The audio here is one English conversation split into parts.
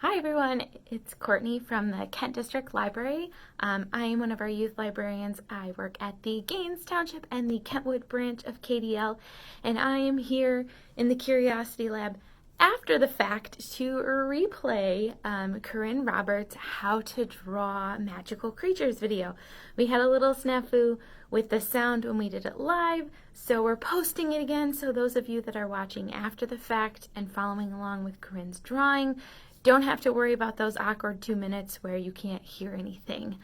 Hi everyone, it's Courtney from the Kent District Library. I am one of our youth librarians. I work at the Gaines Township and the Kentwood branch of KDL, and I am here in the Curiosity Lab after the fact to replay Corinne Roberts' How to Draw Magical Creatures video. We had a little snafu with the sound when we did it live, so we're posting it again, so those of you that are watching after the fact and following along with Corinne's drawing don't have to worry about those awkward 2 minutes where you can't hear anything.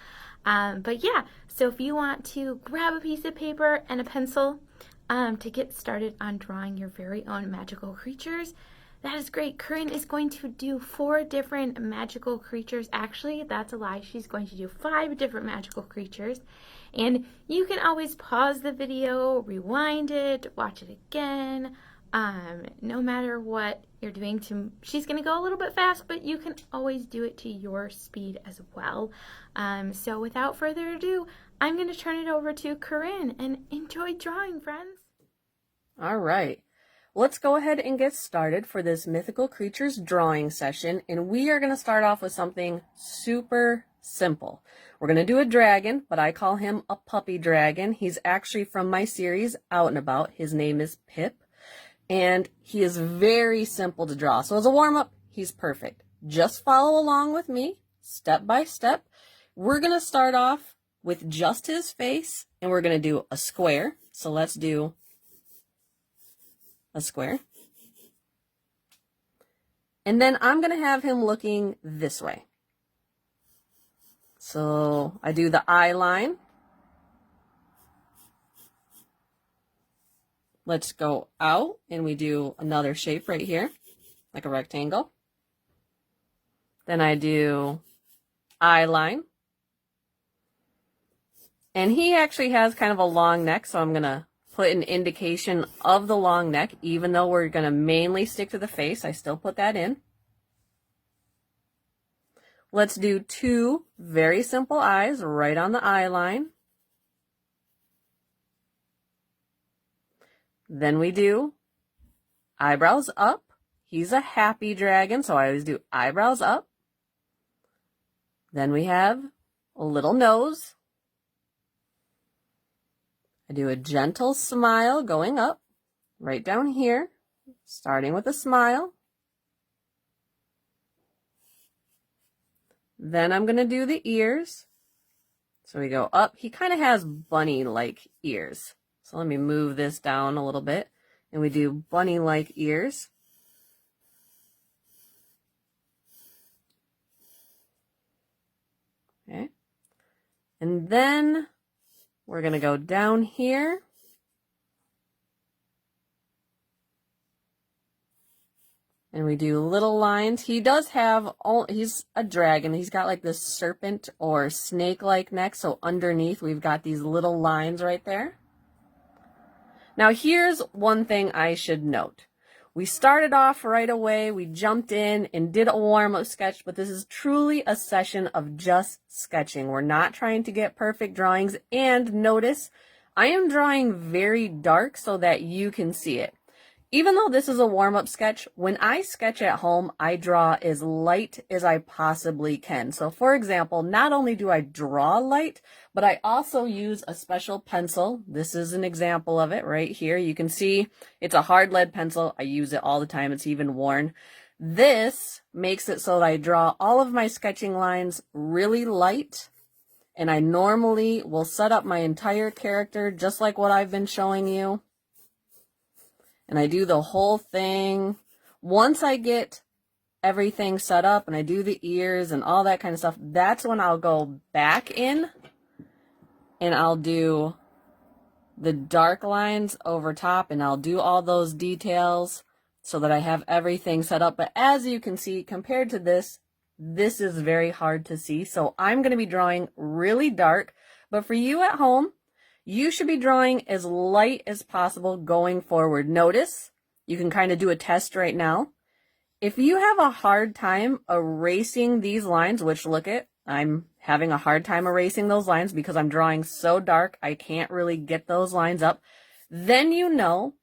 But yeah, so if you want to grab a piece of paper and a pencil to get started on drawing your very own magical creatures, that is great. Corinne is going to do 4 different magical creatures. Actually, that's a lie. She's going to do 5 different magical creatures. And you can always pause the video, rewind it, watch it again. No matter what you're doing, she's going to go a little bit fast, but you can always do it to your speed as well. So without further ado, I'm going to turn it over to Corinne and enjoy drawing, friends. All right, let's go ahead and get started for this mythical creatures drawing session. And we are going to start off with something super simple. We're going to do a dragon, but I call him a puppy dragon. He's actually from my series Out and About. His name is Pip. And he is very simple to draw. So as a warm-up, he's perfect. Just follow along with me, step by step. We're going to start off with just his face, and we're going to do a square. So let's do a square. And then I'm going to have him looking this way. So I do the eye line. Let's go out and we do another shape right here, like a rectangle. Then I do eye line. And he actually has kind of a long neck, so I'm going to put an indication of the long neck. Even though we're going to mainly stick to the face, I still put that in. Let's do 2 very simple eyes right on the eye line. Then we do eyebrows up. He's a happy dragon, so I always do eyebrows up. Then we have a little nose. I do a gentle smile going up, right down here, starting with a smile. Then I'm going to do the ears. So we go up. He kind of has bunny-like ears. So let me move this down a little bit, and we do bunny-like ears. Okay. And then we're going to go down here. And we do little lines. He does have, he's a dragon. He's got like this serpent or snake-like neck. So underneath we've got these little lines right there. Now here's one thing I should note. We started off right away, we jumped in and did a warm-up sketch, but this is truly a session of just sketching. We're not trying to get perfect drawings, and notice I am drawing very dark so that you can see it. Even though this is a warm-up sketch, when I sketch at home, I draw as light as I possibly can. So for example, not only do I draw light, but I also use a special pencil. This is an example of it right here. You can see it's a hard lead pencil. I use it all the time. It's even worn. This makes it so that I draw all of my sketching lines really light. And I normally will set up my entire character just like what I've been showing you. And I do the whole thing. Once I get everything set up and I do the ears and all that kind of stuff, that's when I'll go back in and I'll do the dark lines over top, and I'll do all those details so that I have everything set up. But as you can see, compared to this, this is very hard to see. So I'm going to be drawing really dark, but for you at home, you should be drawing as light as possible going forward. Notice, you can kind of do a test right now. If you have a hard time erasing these lines, which look at, I'm having a hard time erasing those lines because I'm drawing so dark, I can't really get those lines up. Then you know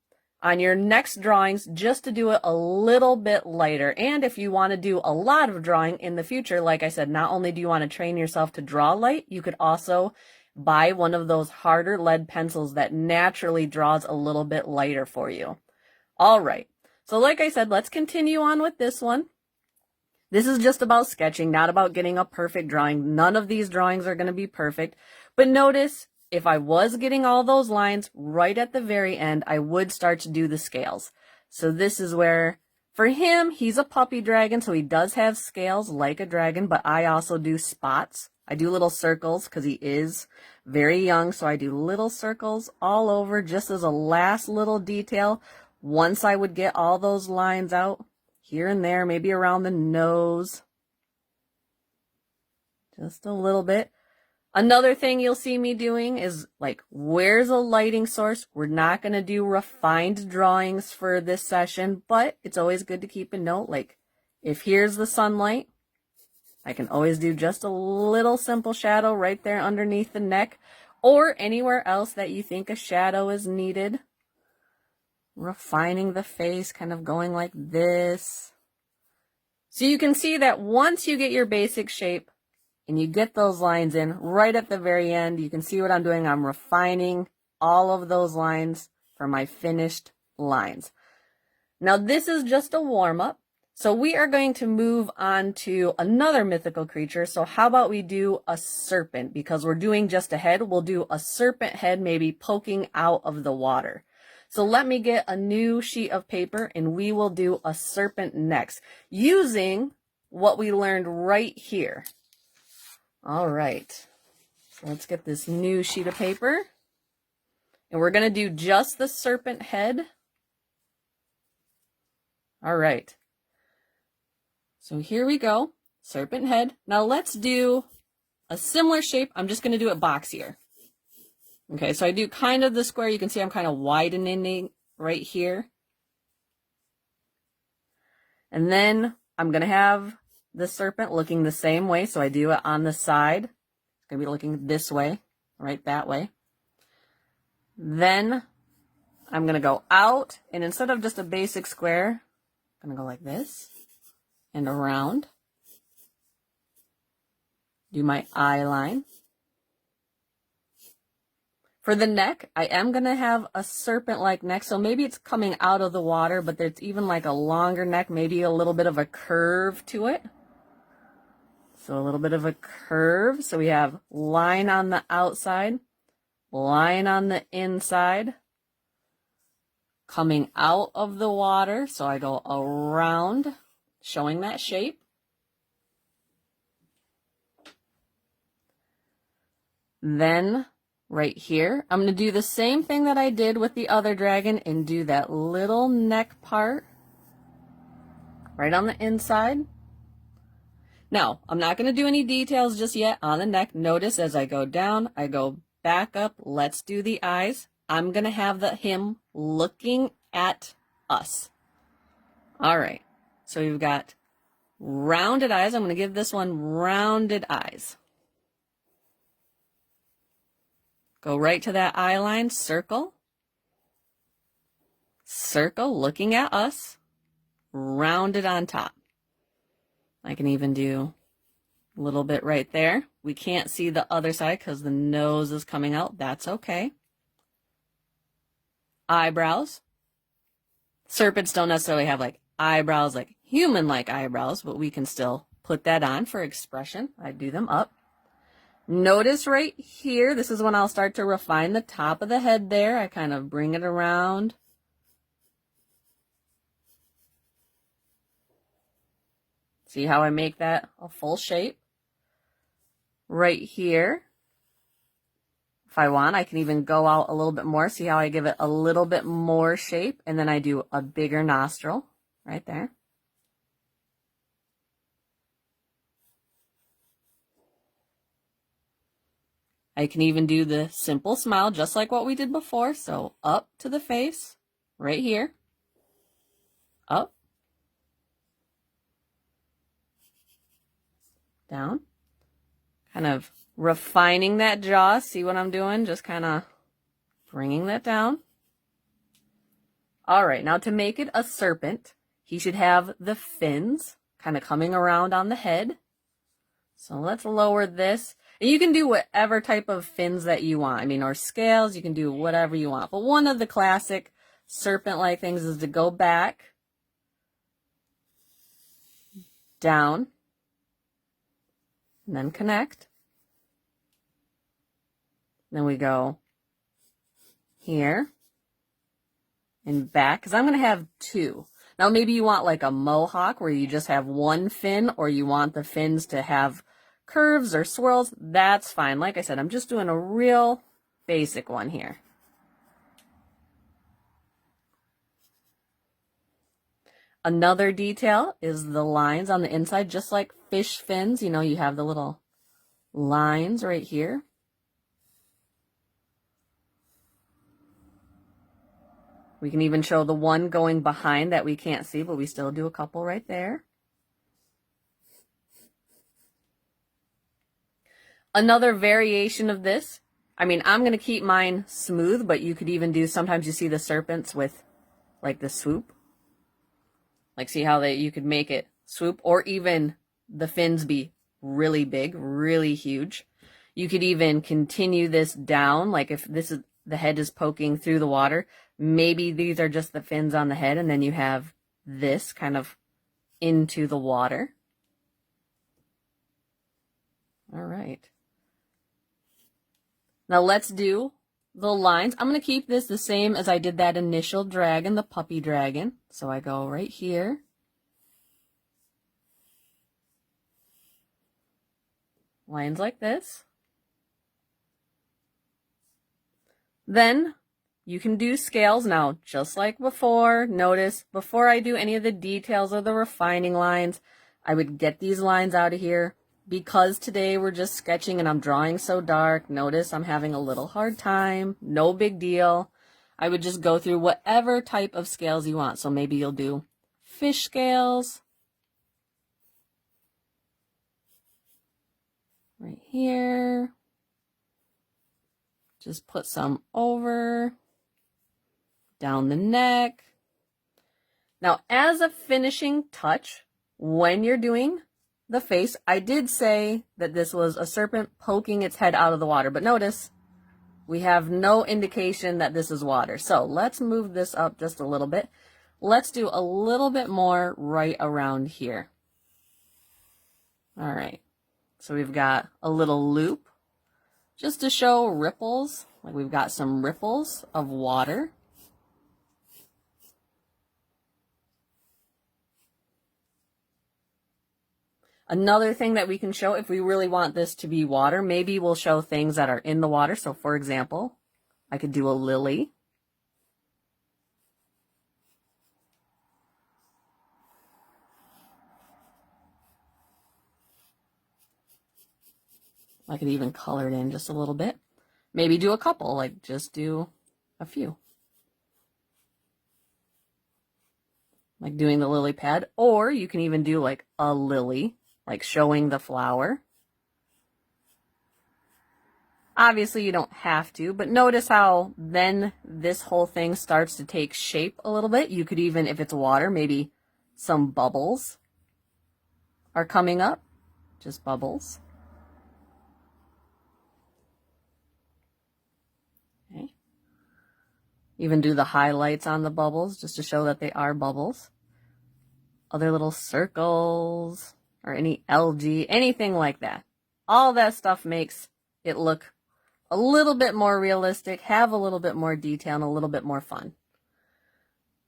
on your next drawings just to do it a little bit lighter. And if you want to do a lot of drawing in the future, like I said, not only do you want to train yourself to draw light, you could also buy one of those harder lead pencils that naturally draws a little bit lighter for you. All right, so like I said, let's continue on with this one. This is just about sketching, not about getting a perfect drawing. None of these drawings are going to be perfect, but notice if I was getting all those lines right at the very end, I would start to do the scales. So this is where, for him, he's a puppy dragon, so he does have scales like a dragon, but I also do spots. I do little circles because he is very young, so I do little circles all over just as a last little detail. Once I would get all those lines out, here and there, maybe around the nose, just a little bit. Another thing you'll see me doing is like, where's a lighting source? We're not going to do refined drawings for this session, but it's always good to keep a note. Like, if here's the sunlight, I can always do just a little simple shadow right there underneath the neck, or anywhere else that you think a shadow is needed. Refining the face, kind of going like this. So you can see that once you get your basic shape and you get those lines in right at the very end, you can see what I'm doing. I'm refining all of those lines for my finished lines. Now this is just a warm-up. So we are going to move on to another mythical creature. So how about we do a serpent? Because we're doing just a head, we'll do a serpent head maybe poking out of the water. So let me get a new sheet of paper and we will do a serpent next using what we learned right here. All right, so let's get this new sheet of paper and we're going to do just the serpent head. All right, so here we go, serpent head. Now let's do a similar shape. I'm just going to do it boxier. Okay, so I do kind of the square. You can see I'm kind of widening right here. And then I'm going to have the serpent looking the same way. So I do it on the side. It's going to be looking this way, right that way. Then I'm going to go out. And instead of just a basic square, I'm going to go like this and around. Do my eye line. For the neck, I am going to have a serpent-like neck, so maybe it's coming out of the water, but there's even like a longer neck, maybe a little bit of a curve to it. So a little bit of a curve. So we have line on the outside, line on the inside, coming out of the water. So I go around, showing that shape. Then right here, I'm going to do the same thing that I did with the other dragon and do that little neck part right on the inside. Now, I'm not going to do any details just yet on the neck. Notice as I go down, I go back up. Let's do the eyes. I'm going to have him looking at us. All right, so we've got rounded eyes. I'm going to give this one rounded eyes. Go right to that eye line, circle, circle, looking at us, rounded on top. I can even do a little bit right there. We can't see the other side because the nose is coming out. That's okay. Eyebrows. Serpents don't necessarily have like eyebrows, like human-like eyebrows, but we can still put that on for expression. I do them up. Notice right here, this is when I'll start to refine the top of the head there. I kind of bring it around. See how I make that a full shape? Right here. If I want, I can even go out a little bit more. See how I give it a little bit more shape? And then I do a bigger nostril right there. I can even do the simple smile, just like what we did before. So up to the face, right here, up, down, kind of refining that jaw. See what I'm doing? Just kind of bringing that down, All right, now to make it a serpent, he should have the fins kind of coming around on the head. So let's lower this. And you can do whatever type of fins that you want. I mean, or scales, you can do whatever you want. But one of the classic serpent-like things is to go back, down, and then connect. Then we go here and back, because I'm going to have two. Now maybe you want like a mohawk where you just have one fin, or you want the fins to have curves or swirls. That's fine. Like I said, I'm just doing a real basic one here. Another detail is the lines on the inside, just like fish fins. You know, you have the little lines right here. We can even show the one going behind that we can't see, but we still do a couple right there. Another variation of this, I mean, I'm going to keep mine smooth, but you could even do, sometimes you see the serpents with like the swoop. Like see how you could make it swoop, or even the fins be really big, really huge. You could even continue this down, like if this is, the head is poking through the water, maybe these are just the fins on the head, and then you have this kind of into the water. All right. Now let's do the lines. I'm going to keep this the same as I did that initial dragon, the puppy dragon. So I go right here. Lines like this. Then you can do scales now, just like before. Notice, before I do any of the details or the refining lines, I would get these lines out of here. Because today we're just sketching and I'm drawing so dark, notice I'm having a little hard time. No big deal. I would just go through whatever type of scales you want. So maybe you'll do fish scales. Right here. Just put some over, down the neck. Now, as a finishing touch, when you're doing the face, I did say that this was a serpent poking its head out of the water, but notice we have no indication that this is water. So let's move this up just a little bit. Let's do a little bit more right around here. All right, so we've got a little loop just to show ripples, like we've got some ripples of water. Another thing that we can show, if we really want this to be water, maybe we'll show things that are in the water. So for example, I could do a lily. I could even color it in just a little bit. Maybe do a couple, like just do a few. Like doing the lily pad, or you can even do like a lily, like showing the flower. Obviously you don't have to, but notice how then this whole thing starts to take shape a little bit. You could even, if it's water, maybe some bubbles are coming up, just bubbles. Okay. Even do the highlights on the bubbles just to show that they are bubbles. Other little circles or any algae, anything like that. All that stuff makes it look a little bit more realistic, have a little bit more detail, and a little bit more fun.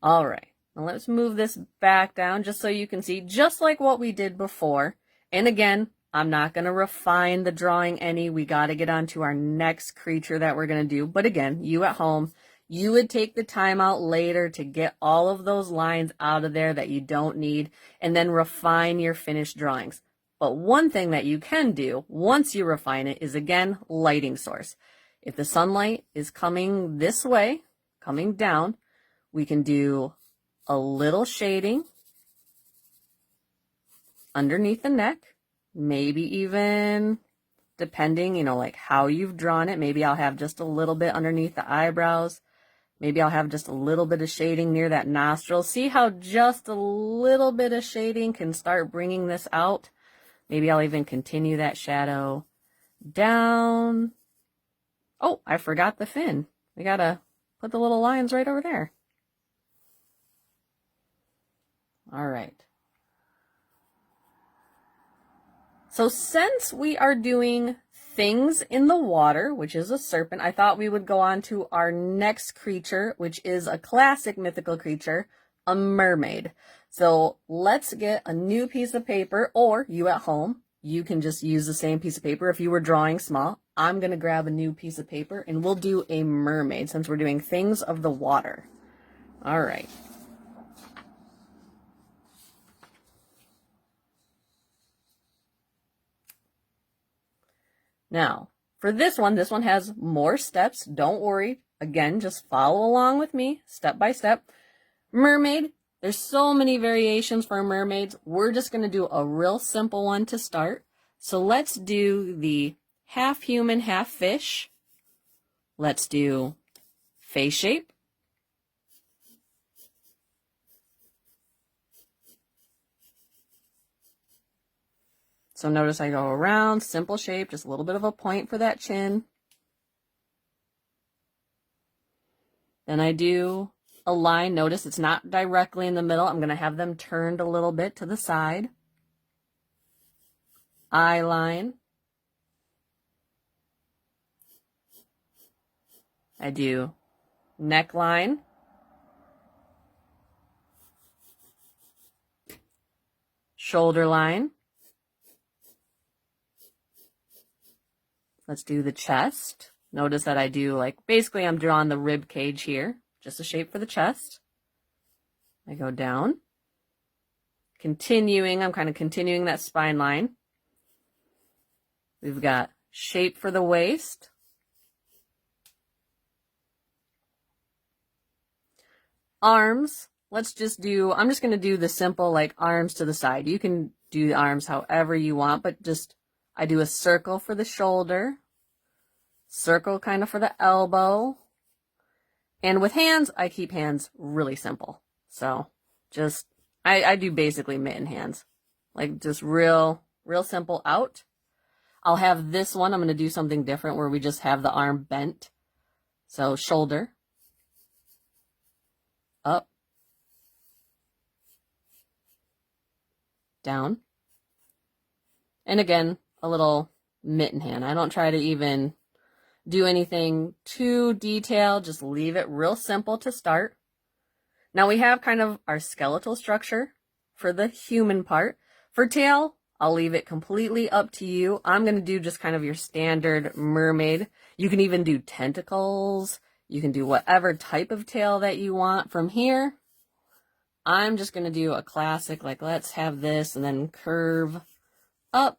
All right, now let's move this back down just so you can see, just like what we did before. And again, I'm not going to refine the drawing any. We got to get on to our next creature that we're going to do. But again, you at home, you would take the time out later to get all of those lines out of there that you don't need, and then refine your finished drawings. But one thing that you can do once you refine it is, again, lighting source. If the sunlight is coming this way, coming down, we can do a little shading underneath the neck, maybe even, depending, like how you've drawn it, maybe I'll have just a little bit underneath the eyebrows, Maybe I'll have just a little bit of shading near that nostril. See how just a little bit of shading can start bringing this out? Maybe I'll even continue that shadow down. Oh, I forgot the fin. We gotta put the little lines right over there. All right. So since we are doing things in the water, which is a serpent, I thought we would go on to our next creature, which is a classic mythical creature, a mermaid. So let's get a new piece of paper, or you at home, you can just use the same piece of paper. If you were drawing small, I'm going to grab a new piece of paper and we'll do a mermaid since we're doing things of the water. All right. Now, for this one has more steps. Don't worry. Again, just follow along with me, step by step. Mermaid, there's so many variations for mermaids. We're just going to do a real simple one to start. So let's do the half human, half fish. Let's do face shape. So notice I go around, simple shape, just a little bit of a point for that chin. Then I do a line. Notice it's not directly in the middle. I'm going to have them turned a little bit to the side. Eye line. I do neckline. Shoulder line. Let's do the chest. Notice that I do basically I'm drawing the rib cage here, just a shape for the chest. I go down. Continuing, I'm kind of continuing that spine line. We've got shape for the waist. Arms, let's just do, I'm just going to do the simple arms to the side. You can do the arms however you want, but just I do a circle for the shoulder, circle kind of for the elbow, and with hands, I keep hands really simple. So just, I do basically mitten hands, just real simple out. I'll have this one, I'm going to do something different where we just have the arm bent. So shoulder, up, down, and again, a little mitten hand. I don't try to even do anything too detailed, just leave it real simple to start. Now we have kind of our skeletal structure for the human part. For tail, I'll leave it completely up to you. I'm going to do just kind of your standard mermaid. You can even do tentacles. You can do whatever type of tail that you want. From here, I'm just going to do a classic, let's have this and then curve up.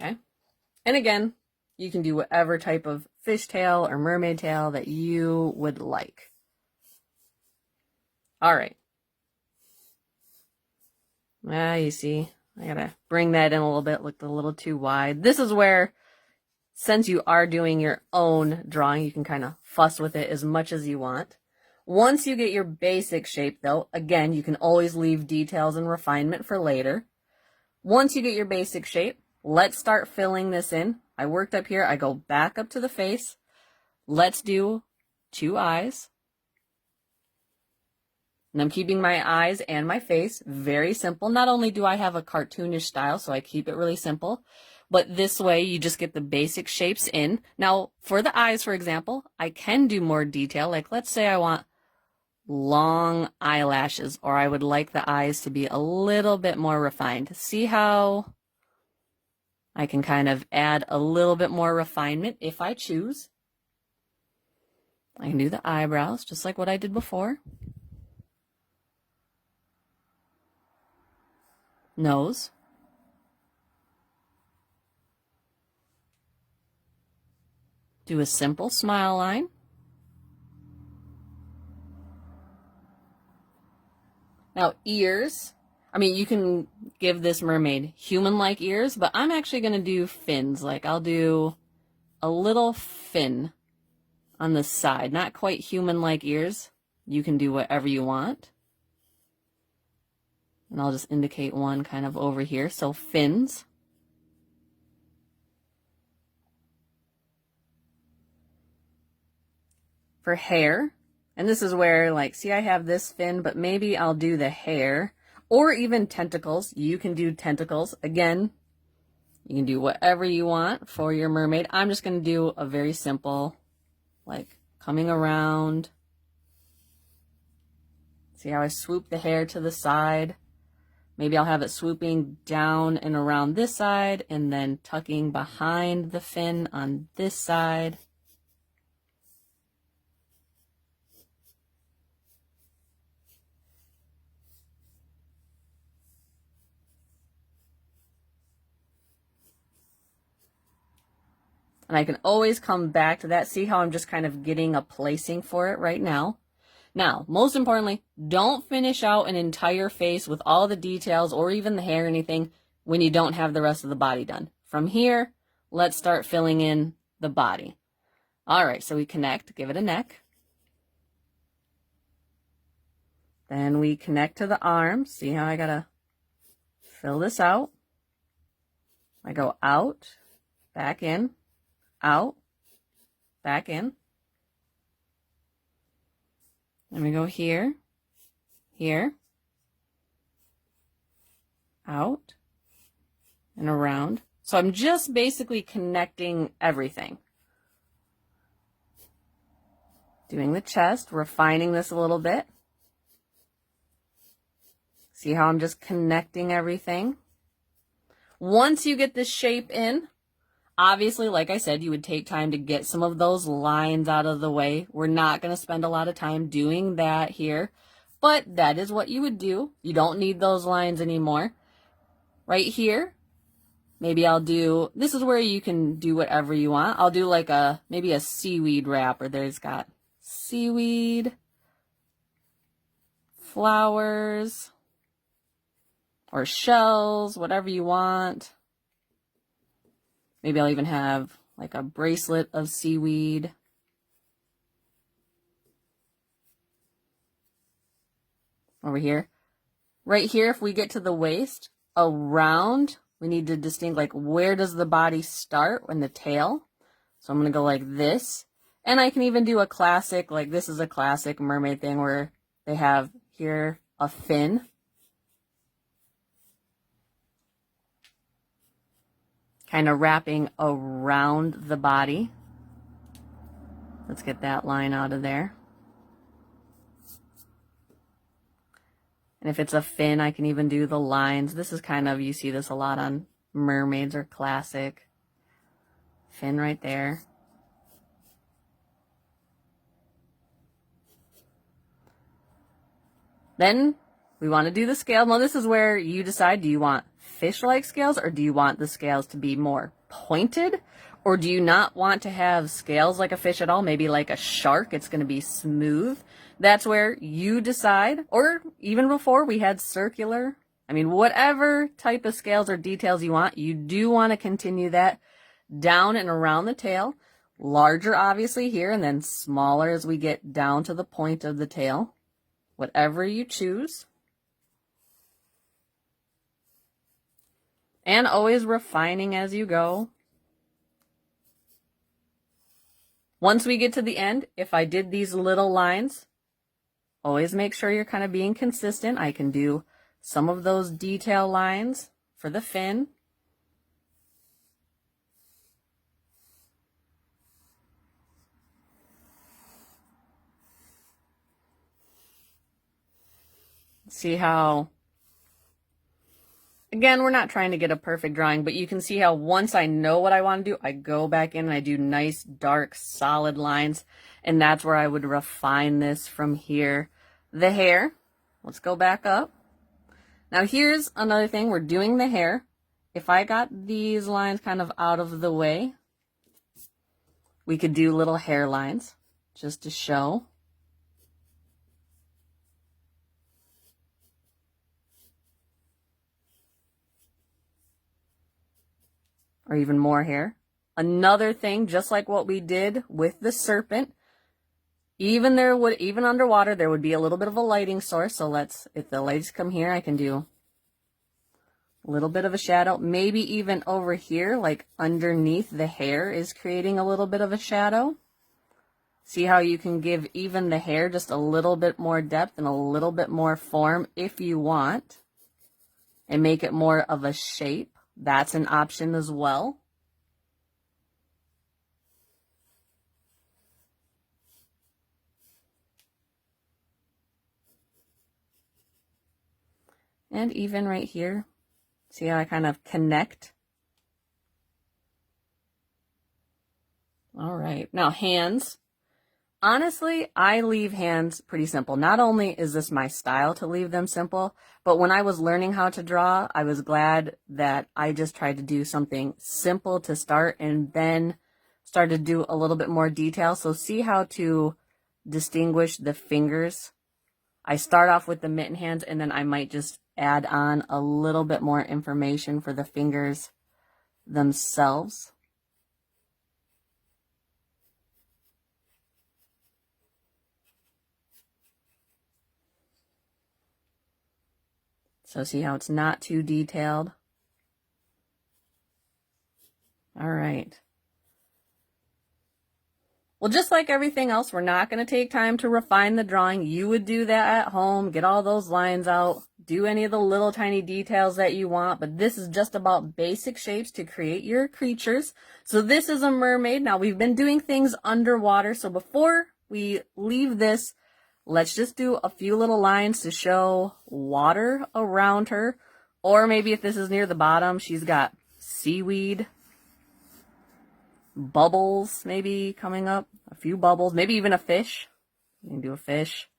Okay. And again, you can do whatever type of fishtail or mermaid tail that you would like. All right. You see, I gotta bring that in a little bit, looked a little too wide. This is where, since you are doing your own drawing, you can kind of fuss with it as much as you want. Once you get your basic shape, though, again, you can always leave details and refinement for later. Once you get your basic shape, let's start filling this in. I worked up here. I go back up to the face. Let's do 2 eyes. And I'm keeping my eyes and my face very simple. Not only do I have a cartoonish style, so I keep it really simple, but this way you just get the basic shapes in. Now, for the eyes, for example, I can do more detail. Let's say I want long eyelashes, or I would like the eyes to be a little bit more refined. See how I can kind of add a little bit more refinement if I choose. I can do the eyebrows just like what I did before. Nose. Do a simple smile line. Now ears, I mean, you can give this mermaid human-like ears, but I'm actually going to do fins. Like I'll do a little fin on the side, not quite human-like ears. You can do whatever you want. And I'll just indicate one kind of over here. So fins. For hair, and this is where, like, see, I have this fin, but maybe I'll do the hair, or even tentacles. You can do tentacles. Again, you can do whatever you want for your mermaid. I'm just going to do a very simple, like, coming around. See how I swoop the hair to the side? Maybe I'll have it swooping down and around this side, and then tucking behind the fin on this side. And I can always come back to that. See how I'm just kind of getting a placing for it right now. Now, most importantly, don't finish out an entire face with all the details or even the hair or anything when you don't have the rest of the body done. From here, let's start filling in the body. All right, so we connect, give it a neck. Then we connect to the arms. See how I gotta fill this out? I go out, back in, out, back in. Then we go here, here, out, and around. So I'm just basically connecting everything. Doing the chest, refining this a little bit. See how I'm just connecting everything? Once you get this shape in, obviously, like I said, you would take time to get some of those lines out of the way. We're not going to spend a lot of time doing that here, but that is what you would do. You don't need those lines anymore. Right here, maybe I'll do, this is where you can do whatever you want. I'll do like maybe a seaweed wrapper. There's got seaweed, flowers, or shells, whatever you want. Maybe I'll even have like a bracelet of seaweed. Over here. Right here, if we get to the waist, around, we need to distinguish, like, where does the body start and the tail? So I'm going to go like this. And I can even do a classic, like this is a classic mermaid thing where they have here a fin. Kind of wrapping around the body. Let's get that line out of there. And if it's a fin, I can even do the lines. This is kind of, you see this a lot on mermaids or classic. Fin right there. Then we want to do the scale. Now this is where you decide, do you want fish-like scales or do you want the scales to be more pointed? Or do you not want to have scales like a fish at all? Maybe like a shark, it's going to be smooth. That's where you decide. Or even before we had circular. I mean, whatever type of scales or details you want, you do want to continue that down and around the tail. Larger, obviously, here, and then smaller as we get down to the point of the tail. Whatever you choose. And always refining as you go. Once we get to the end, if I did these little lines, always make sure you're kind of being consistent. I can do some of those detail lines for the fin. See how, again, we're not trying to get a perfect drawing, but you can see how once I know what I want to do, I go back in and I do nice, dark, solid lines. And that's where I would refine this from here. The hair, let's go back up. Now here's another thing, we're doing the hair. If I got these lines kind of out of the way, we could do little hair lines just to show. or even more hair. Another thing, just like what we did with the serpent, even underwater, there would be a little bit of a lighting source. So if the lights come here, I can do a little bit of a shadow. Maybe even over here, like underneath the hair is creating a little bit of a shadow. See how you can give even the hair just a little bit more depth and a little bit more form if you want, and make it more of a shape. That's an option as well. And even right here, see how I kind of connect? All right, now hands. Honestly, I leave hands pretty simple. Not only is this my style to leave them simple, but when I was learning how to draw, I was glad that I just tried to do something simple to start and then started to do a little bit more detail. So see how to distinguish the fingers. I start off with the mitten hands, and then I might just add on a little bit more information for the fingers themselves. So see how it's not too detailed? All right. Well, just like everything else, we're not going to take time to refine the drawing. You would do that at home, get all those lines out, do any of the little tiny details that you want, but this is just about basic shapes to create your creatures. So this is a mermaid. Now, we've been doing things underwater, so before we leave this, let's just do a few little lines to show water around her, or maybe if this is near the bottom, she's got seaweed, bubbles maybe coming up, a few bubbles, maybe even a fish. You can do a fish.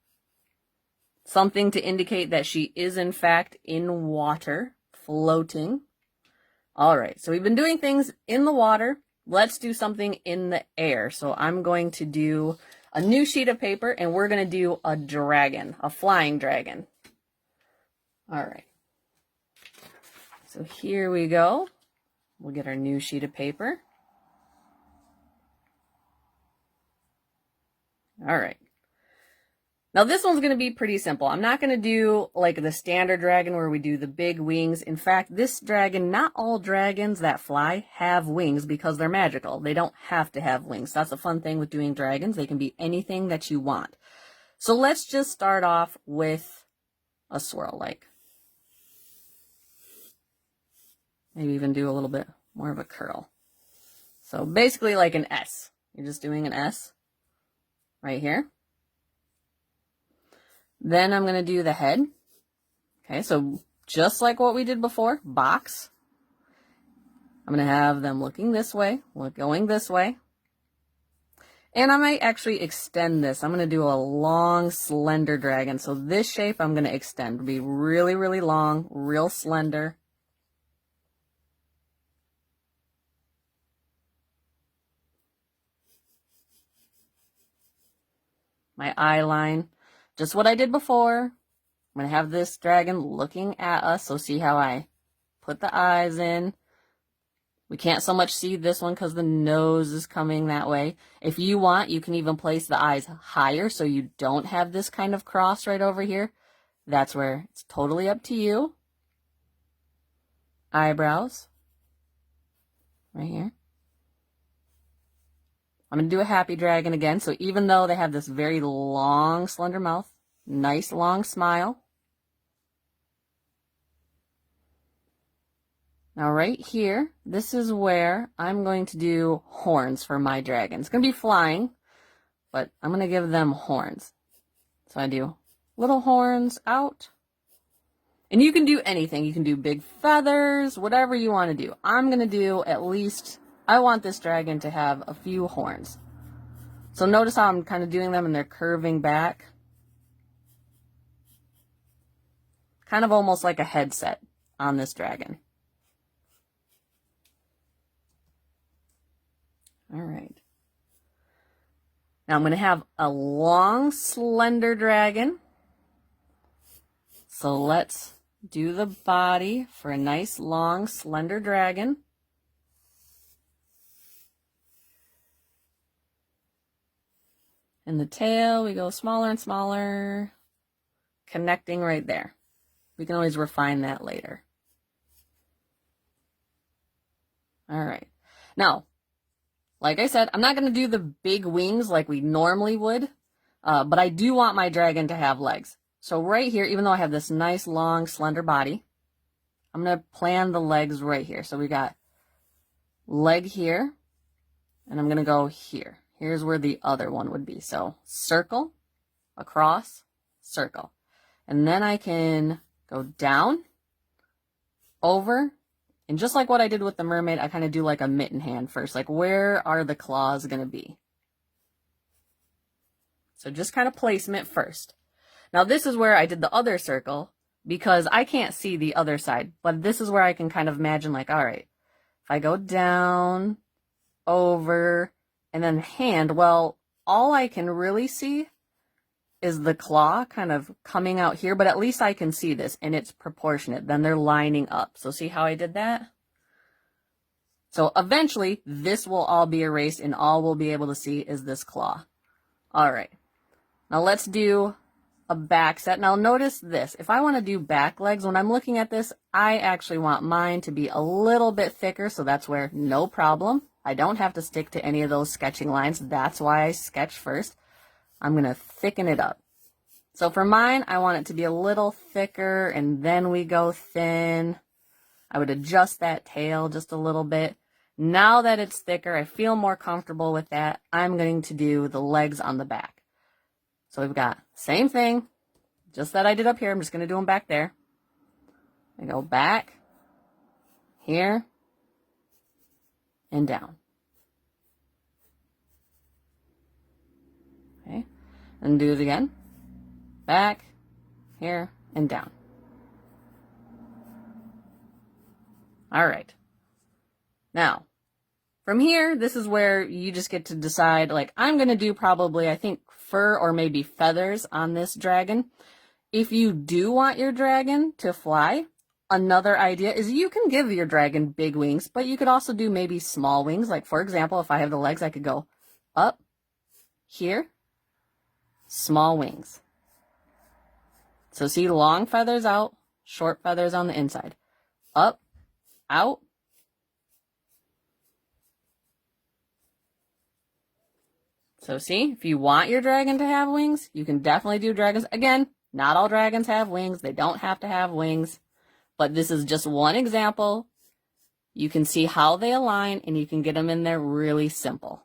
Something to indicate that she is in fact in water, floating. All right, so we've been doing things in the water. Let's do something in the air. So I'm going to do a new sheet of paper, and we're going to do a dragon, a flying dragon. All right. So here we go. We'll get our new sheet of paper. All right. Now this one's going to be pretty simple. I'm not going to do like the standard dragon where we do the big wings. In fact, this dragon, not all dragons that fly have wings because they're magical. They don't have to have wings. That's a fun thing with doing dragons. They can be anything that you want. So let's just start off with a swirl, like maybe even do a little bit more of a curl. So basically like an S. You're just doing an S right here. Then I'm going to do the head. Okay, so just like what we did before, box. I'm going to have them looking this way, going this way. And I might actually extend this. I'm going to do a long, slender dragon. So this shape I'm going to extend. It'll be really, really long, real slender. My eye line. Just what I did before. I'm going to have this dragon looking at us. So see how I put the eyes in. We can't so much see this one because the nose is coming that way. If you want, you can even place the eyes higher so you don't have this kind of cross right over here. That's where it's totally up to you. Eyebrows. Right here. I'm going to do a happy dragon again. So even though they have this very long, slender mouth, nice long smile. Now right here, this is where I'm going to do horns for my dragon. It's going to be flying, but I'm going to give them horns. So I do little horns out. And you can do anything. You can do big feathers, whatever you want to do. I'm going to do at least, I want this dragon to have a few horns. So notice how I'm kind of doing them and they're curving back. Kind of almost like a headset on this dragon. All right. Now I'm going to have a long, slender dragon. So let's do the body for a nice, long, slender dragon. And the tail, we go smaller and smaller, connecting right there. We can always refine that later. All right. Now, like I said, I'm not going to do the big wings like we normally would, but I do want my dragon to have legs. So right here, even though I have this nice, long, slender body, I'm going to plan the legs right here. So we got leg here, and I'm going to go here. Here's where the other one would be. So circle, across, circle. And then I can go down, over, and just like what I did with the mermaid, I kind of do like a mitten hand first. Like, where are the claws going to be? So just kind of placement first. Now this is where I did the other circle because I can't see the other side. But this is where I can kind of imagine like, all right, if I go down, over, and then hand, well, all I can really see is the claw kind of coming out here, but at least I can see this and it's proportionate. Then they're lining up. So see how I did that? So eventually this will all be erased and all we'll be able to see is this claw. All right. Now let's do a back set. Now notice this. If I want to do back legs, when I'm looking at this, I actually want mine to be a little bit thicker. So that's where no problem. I don't have to stick to any of those sketching lines. That's why I sketch first. I'm going to thicken it up. So for mine, I want it to be a little thicker and then we go thin. I would adjust that tail just a little bit. Now that it's thicker, I feel more comfortable with that. I'm going to do the legs on the back. So we've got same thing, just that I did up here. I'm just going to do them back there. I go back, here, and down. Okay, and do it again. Back, here, and down. All right. Now, from here, this is where you just get to decide, like, I'm going to do probably, I think, fur or maybe feathers on this dragon. If you do want your dragon to fly, another idea is you can give your dragon big wings, but you could also do maybe small wings. Like, for example, if I have the legs, I could go up, here, small wings. So see, long feathers out, short feathers on the inside. Up, out. So see, if you want your dragon to have wings, you can definitely do dragons. Again, not all dragons have wings. They don't have to have wings. But this is just one example. You can see how they align and you can get them in there really simple.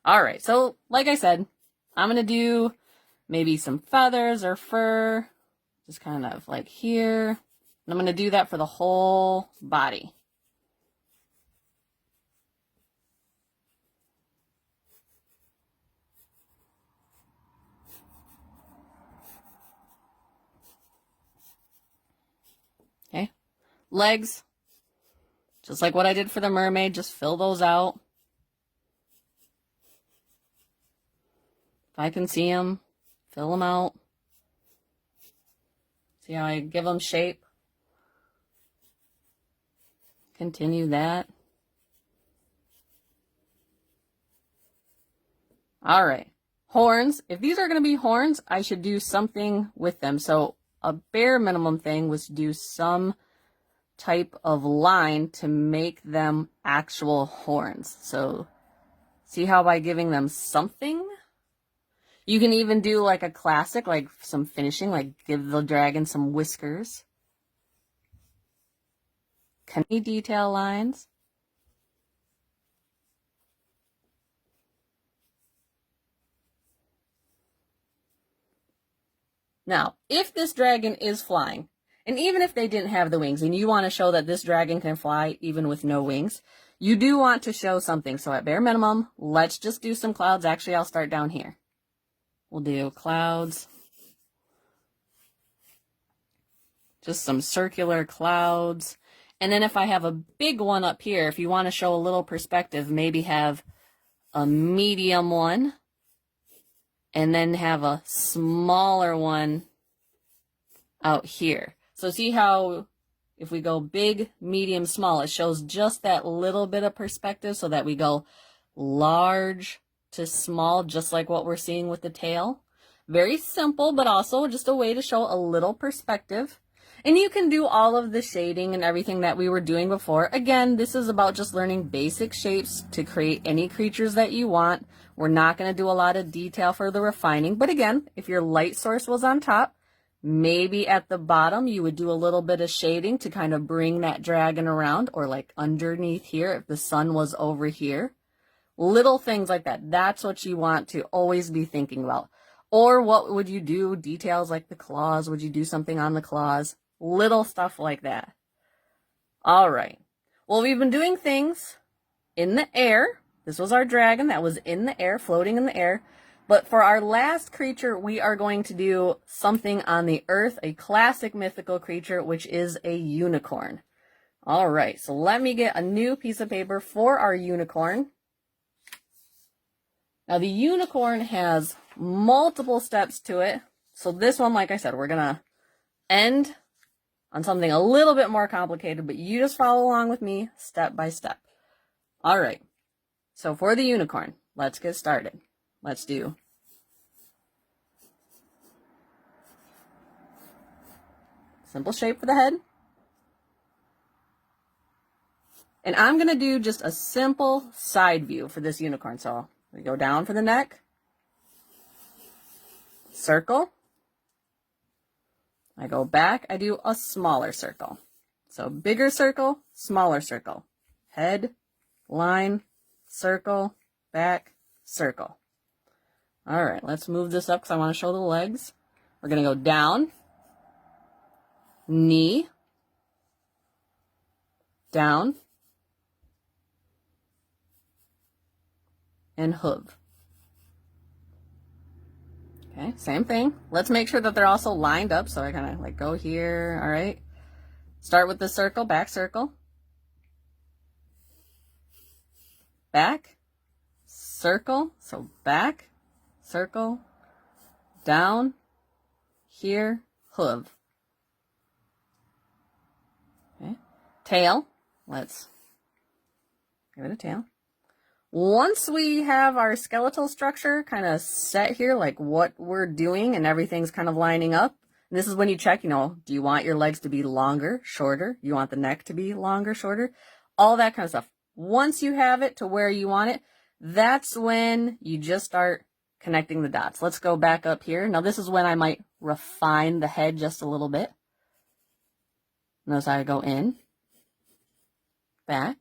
All right, so like I said, I'm going to do maybe some feathers or fur, just kind of like here. And I'm going to do that for the whole body. Okay, legs, just like what I did for the mermaid, just fill those out. If I can see them, fill them out. See how I give them shape? Continue that. All right, horns. If these are going to be horns, I should do something with them. So a bare minimum thing was to do some type of line to make them actual horns. So see how by giving them something? You can even do like a classic, like some finishing, like give the dragon some whiskers. Any detail lines. Now, if this dragon is flying, and even if they didn't have the wings, and you want to show that this dragon can fly even with no wings, you do want to show something. So at bare minimum, let's just do some clouds. Actually, I'll start down here. We'll do clouds. Just some circular clouds. And then if I have a big one up here, if you want to show a little perspective, maybe have a medium one. And then have a smaller one out here. So see how if we go big, medium, small, it shows just that little bit of perspective so that we go large to small, just like what we're seeing with the tail. Very simple, but also just a way to show a little perspective. And you can do all of the shading and everything that we were doing before. Again, this is about just learning basic shapes to create any creatures that you want. We're not going to do a lot of detail for the refining. But again, if your light source was on top, maybe at the bottom you would do a little bit of shading to kind of bring that dragon around, or like underneath here if the sun was over here. Little things like that. That's what you want to always be thinking about. Or what would you do? Details like the claws. Would you do something on the claws? Little stuff like that. All right. Well, we've been doing things in the air. This was our dragon that was in the air, floating in the air. But for our last creature, we are going to do something on the earth, a classic mythical creature, which is a unicorn. All right. So let me get a new piece of paper for our unicorn. Now, the unicorn has multiple steps to it. So this one, like I said, we're going to end on something a little bit more complicated, but you just follow along with me step by step. All right. So for the unicorn, let's get started. Let's do simple shape for the head. And I'm going to do just a simple side view for this unicorn. So we go down for the neck, circle. I go back, I do a smaller circle. So bigger circle, smaller circle. Head, line, circle, back, circle. All right, let's move this up because I want to show the legs. We're going to go down, knee, down, and hoof. Okay, same thing. Let's make sure that they're also lined up. So I kind of like go here. All right. Start with the circle, back circle. Back, circle. So back, circle, down, here, hoof. Okay. Tail. Let's give it a tail. Once we have our skeletal structure kind of set here, like what we're doing and everything's kind of lining up, and this is when you check, do you want your legs to be longer, shorter? You want the neck to be longer, shorter? All that kind of stuff. Once you have it to where you want it, that's when you just start connecting the dots. Let's go back up here. Now this is when I might refine the head just a little bit. Notice I go in, back,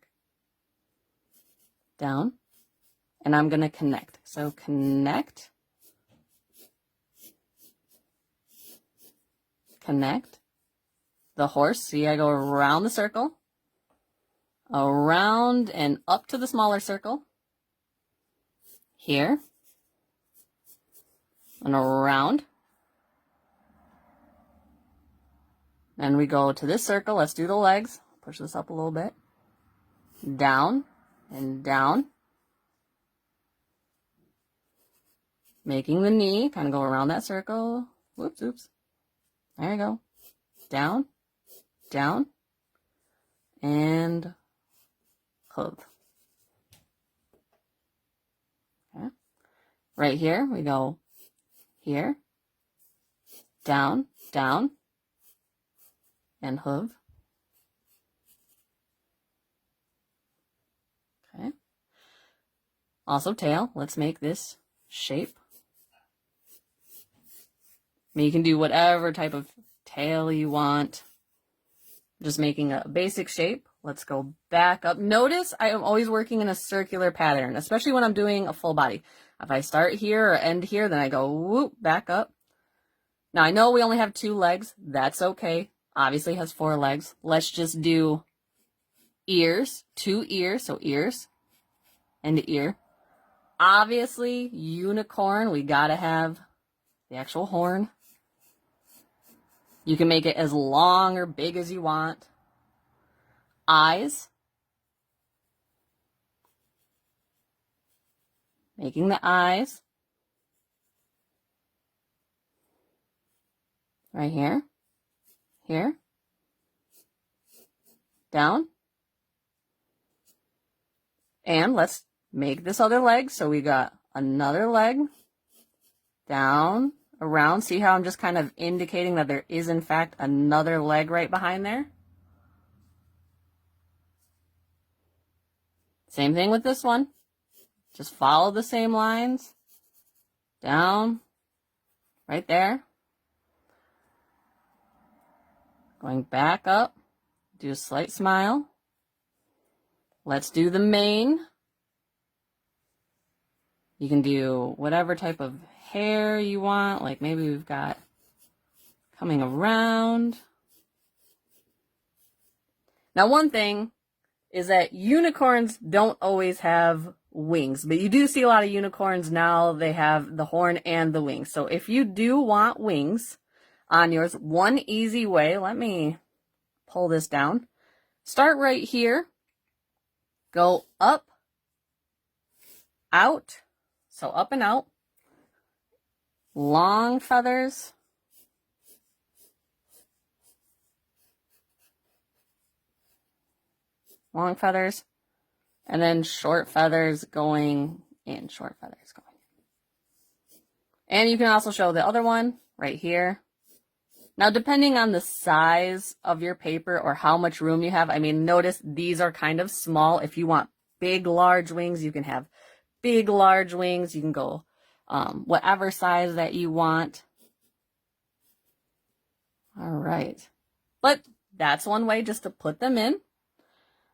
down, and I'm going to connect. So connect, connect. The horse, see I go around the circle, around and up to the smaller circle, here, and around. Then we go to this circle. Let's do the legs. Push this up a little bit. Down and down. Making the knee, kind of go around that circle. Whoops, oops. There you go. Down, down, and hoof. Okay. Right here, we go here, down, down, and hoof. Okay. Also tail. Let's make this shape. I mean, you can do whatever type of tail you want. Just making a basic shape. Let's go back up. Notice I am always working in a circular pattern, especially when I'm doing a full body. If I start here or end here, then I go whoop, back up. Now I know we only have 2 legs. That's okay. Obviously it has 4 legs. Let's just do ears, 2 ears. So ears and ear. Obviously, unicorn, we gotta have the actual horn. You can make it as long or big as you want. Eyes. Making the eyes. Right here. Here. Down. And let's make this other leg. So we got another leg, down, around. See how I'm just kind of indicating that there is in fact another leg right behind there? Same thing with this one. Just follow the same lines. Down, right there. Going back up, do a slight smile. Let's do the mane. You can do whatever type of hair you want, like maybe we've got coming around. Now, one thing is that unicorns don't always have wings, but you do see a lot of unicorns now. They have the horn and the wings. So if you do want wings on yours, one easy way, let me pull this down. Start right here. Go up, out. So up and out. Long feathers. Long feathers. And then short feathers going in. Short feathers going in. And you can also show the other one right here. Now, depending on the size of your paper or how much room you have, I mean, notice these are kind of small. If you want big, large wings, you can have big, large wings. You can go whatever size that you want. All right. But that's one way just to put them in.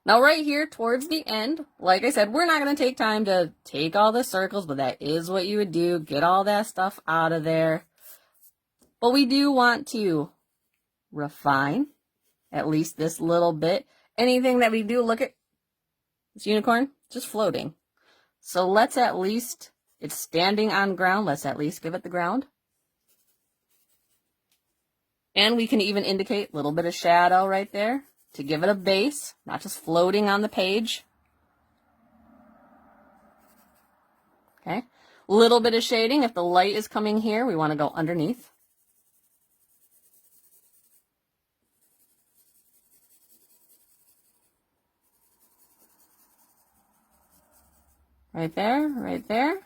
Now, right here towards the end, like I said, we're not going to take time to take all the circles, but that is what you would do. Get all that stuff out of there. But we do want to refine at least this little bit. Anything that we do, look at this unicorn, just floating. So let's at least, it's standing on ground. Let's at least give it the ground. And we can even indicate a little bit of shadow right there to give it a base, not just floating on the page. Okay. A little bit of shading. If the light is coming here, we want to go underneath. Right there, right there.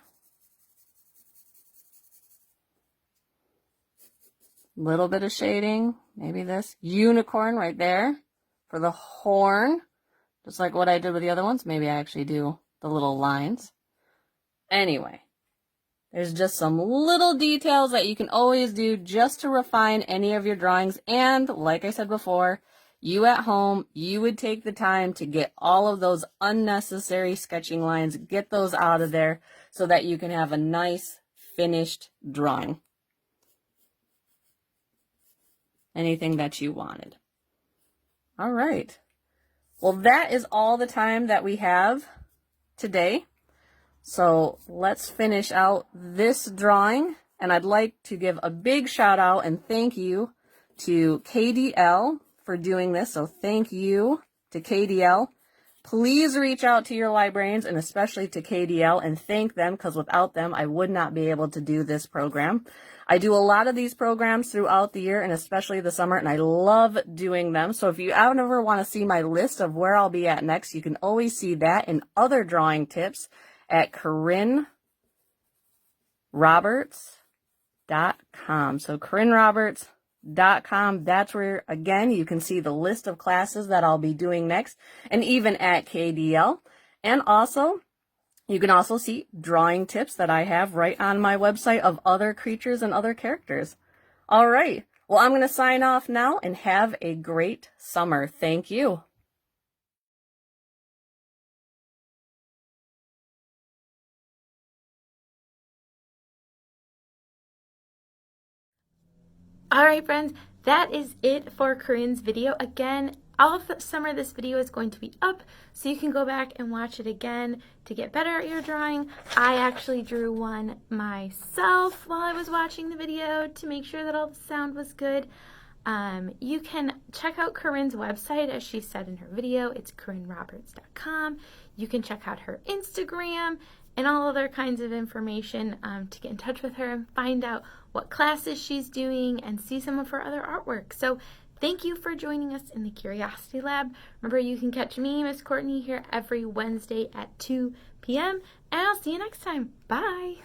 Little bit of shading, maybe this unicorn right there for the horn, just like what I did with the other ones. Maybe I actually do the little lines. Anyway, there's just some little details that you can always do just to refine any of your drawings. And like I said before, you at home, you would take the time to get all of those unnecessary sketching lines, get those out of there so that you can have a nice finished drawing. Anything that you wanted. All right. Well, that is all the time that we have today. So let's finish out this drawing. And I'd like to give a big shout out and thank you to KDL for doing this. So thank you to KDL. Please reach out to your librarians and especially to KDL and thank them, because without them, I would not be able to do this program. I do a lot of these programs throughout the year and especially the summer, and I love doing them. So if you ever want to see my list of where I'll be at next, you can always see that and other drawing tips at CorinneRoberts.com. So CorinneRoberts.com, that's where, again, you can see the list of classes that I'll be doing next, and even at KDL. And also, you can also see drawing tips that I have right on my website of other creatures and other characters. All right. Well, I'm going to sign off now and have a great summer. Thank you. All right, friends, that is it for Corinne's video. Again, all of the summer this video is going to be up, so you can go back and watch it again to get better at your drawing. I actually drew one myself while I was watching the video to make sure that all the sound was good. You can check out Corinne's website, as she said in her video. It's CorinneRoberts.com. You can check out her Instagram and all other kinds of information to get in touch with her and find out what classes she's doing and see some of her other artwork. So Thank you for joining us in the Curiosity Lab. Remember, you can catch me, Miss Courtney, here every Wednesday at 2 p.m. And I'll see you next time. Bye!